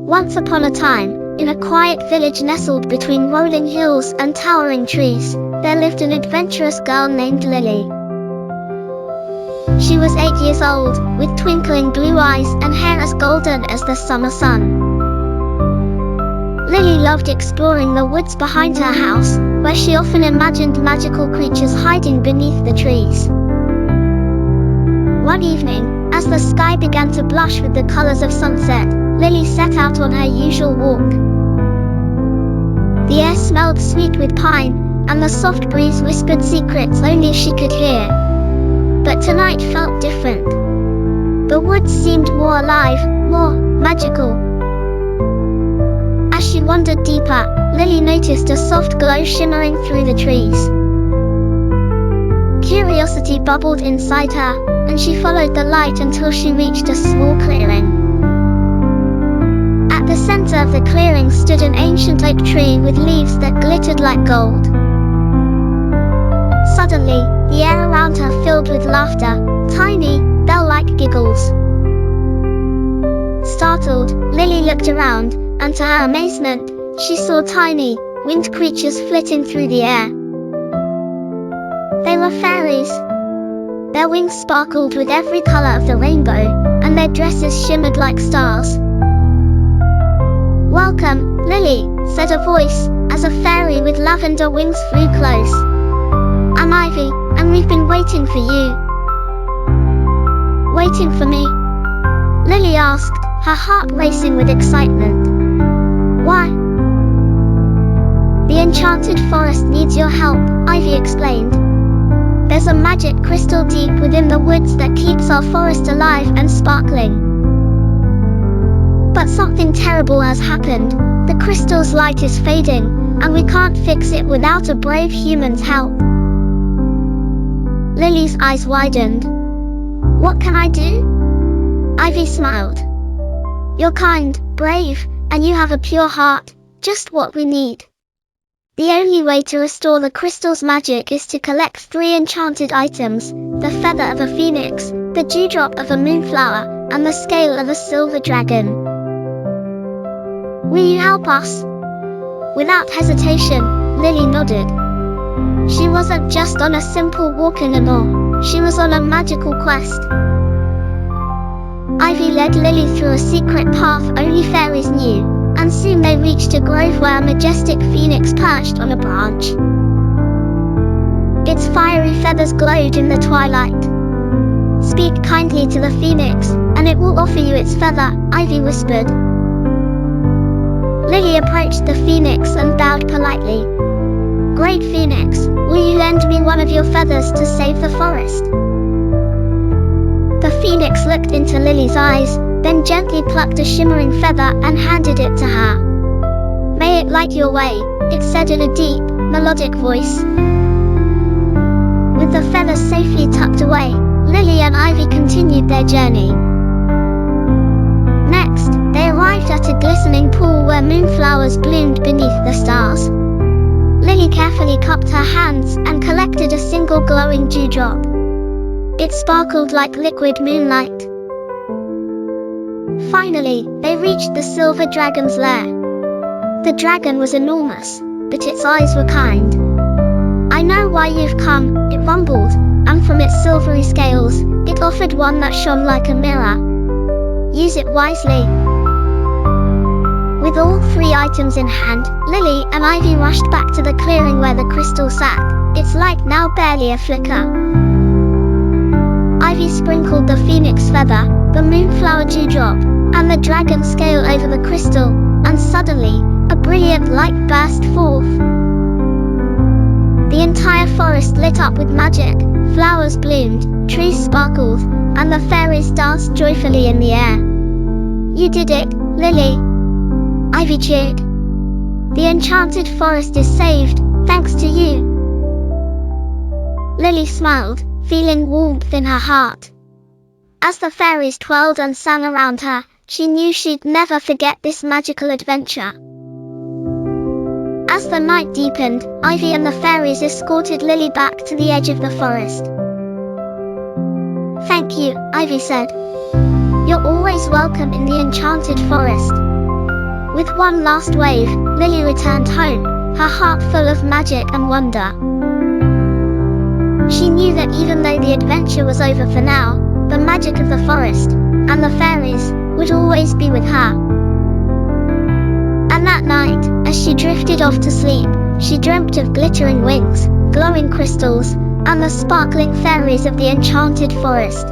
Once upon a time, in a quiet village nestled between rolling hills and towering trees, there lived an adventurous girl named Lily. She was 8 years old, with twinkling blue eyes and hair as golden as the summer sun. Lily loved exploring the woods behind her house, where she often imagined magical creatures hiding beneath the trees. One evening, as the sky began to blush with the colors of sunset, Lily set out on her usual walk. The air smelled sweet with pine, and the soft breeze whispered secrets only she could hear. But tonight felt different. The woods seemed more alive, more magical. As she wandered deeper, Lily noticed a soft glow shimmering through the trees. Curiosity bubbled inside her, and she followed the light until she reached a small clearing. At the center of the clearing stood an ancient oak tree with leaves that glittered like gold. Suddenly, the air around her filled with laughter, tiny, bell-like giggles. Startled, Lily looked around, and to her amazement, she saw tiny, winged creatures flitting through the air. They were fairies. Their wings sparkled with every color of the rainbow, and their dresses shimmered like stars. "Welcome, Lily," said a voice, as a fairy with lavender wings flew close. "I'm Ivy, and we've been waiting for you." "Waiting for me?" Lily asked, her heart racing with excitement. "Why?" "The Enchanted Forest needs your help," Ivy explained. "There's a magic crystal deep within the woods that keeps our forest alive and sparkling. But something terrible has happened. The crystal's light is fading, and we can't fix it without a brave human's help." Lily's eyes widened. "What can I do?" Ivy smiled. "You're kind, brave, and you have a pure heart, just what we need. The only way to restore the crystal's magic is to collect 3 enchanted items: the feather of a phoenix, the dewdrop of a moonflower, and the scale of a silver dragon. Will you help us?" Without hesitation, Lily nodded. She wasn't just on a simple walk anymore, she was on a magical quest. Ivy led Lily through a secret path only fairies knew, and soon they reached a grove where a majestic phoenix perched on a branch. Its fiery feathers glowed in the twilight. "Speak kindly to the phoenix, and it will offer you its feather," Ivy whispered. Lily approached the phoenix and bowed politely. "Great Phoenix, will you lend me one of your feathers to save the forest?" The phoenix looked into Lily's eyes, then gently plucked a shimmering feather and handed it to her. "May it light your way," it said in a deep, melodic voice. With the feathers safely tucked away, Lily and Ivy continued their journey. Next, they arrived at a glistening pool where moonflowers bloomed beneath the stars. Lily carefully cupped her hands and collected a single glowing dewdrop. It sparkled like liquid moonlight. Finally, they reached the silver dragon's lair. The dragon was enormous, but its eyes were kind. "I know why you've come," it rumbled, and from its silvery scales, it offered one that shone like a mirror. "Use it wisely." With all 3 items in hand, Lily and Ivy rushed back to the clearing where the crystal sat, its light now barely a flicker. Ivy sprinkled the phoenix feather, the moonflower dewdrop, and the dragon scale over the crystal, and suddenly, a brilliant light burst forth. The entire forest lit up with magic, flowers bloomed, trees sparkled, and the fairies danced joyfully in the air. "You did it, Lily," Ivy cheered. "The Enchanted Forest is saved, thanks to you." Lily smiled, feeling warmth in her heart. As the fairies twirled and sang around her, she knew she'd never forget this magical adventure. As the night deepened, Ivy and the fairies escorted Lily back to the edge of the forest. "Thank you," Ivy said. "You're always welcome in the Enchanted Forest." With one last wave, Lily returned home, her heart full of magic and wonder. She knew that even though the adventure was over for now, the magic of the forest, and the fairies, would always be with her. And that night, as she drifted off to sleep, she dreamt of glittering wings, glowing crystals, and the sparkling fairies of the Enchanted Forest.